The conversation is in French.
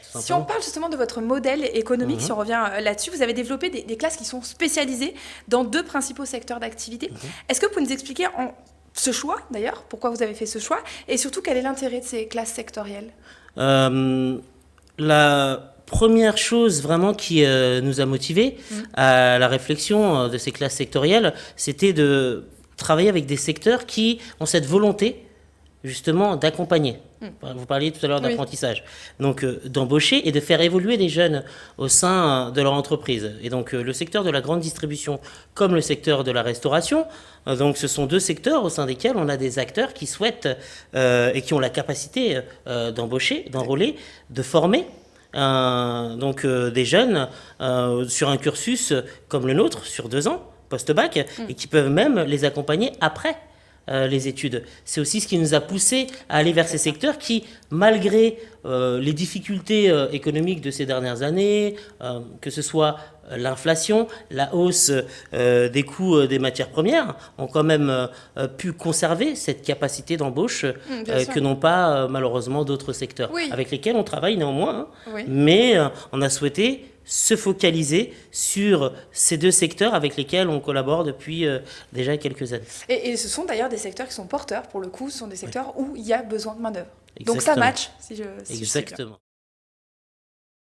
Si on parle justement de votre modèle économique, si on revient là-dessus, vous avez développé des classes qui sont spécialisées dans deux principaux secteurs d'activité. Est-ce que vous pouvez nous expliquer ce choix, d'ailleurs, pourquoi vous avez fait ce choix, et surtout quel est l'intérêt de ces classes sectorielles? La première chose vraiment qui nous a motivés à la réflexion de ces classes sectorielles, c'était de travailler avec des secteurs qui ont cette volonté justement d'accompagner. Vous parliez tout à l'heure d'apprentissage. Donc d'embaucher et de faire évoluer les jeunes au sein de leur entreprise. Et donc le secteur de la grande distribution comme le secteur de la restauration, donc ce sont deux secteurs au sein desquels on a des acteurs qui souhaitent et qui ont la capacité d'embaucher, d'enrôler, de former des jeunes sur un cursus comme le nôtre, sur 2 ans, post-bac, et qui peuvent même les accompagner après les études. C'est aussi ce qui nous a poussé à aller vers ces secteurs qui, malgré les difficultés économiques de ces dernières années, que ce soit l'inflation, la hausse des coûts des matières premières, ont quand même pu conserver cette capacité d'embauche que n'ont pas malheureusement d'autres secteurs, avec lesquels on travaille néanmoins, mais on a souhaité se focaliser sur ces deux secteurs avec lesquels on collabore depuis déjà quelques années. Et ce sont d'ailleurs des secteurs qui sont porteurs, pour le coup, ce sont des secteurs où il y a besoin de main-d'œuvre. Donc ça match, si je Exactement.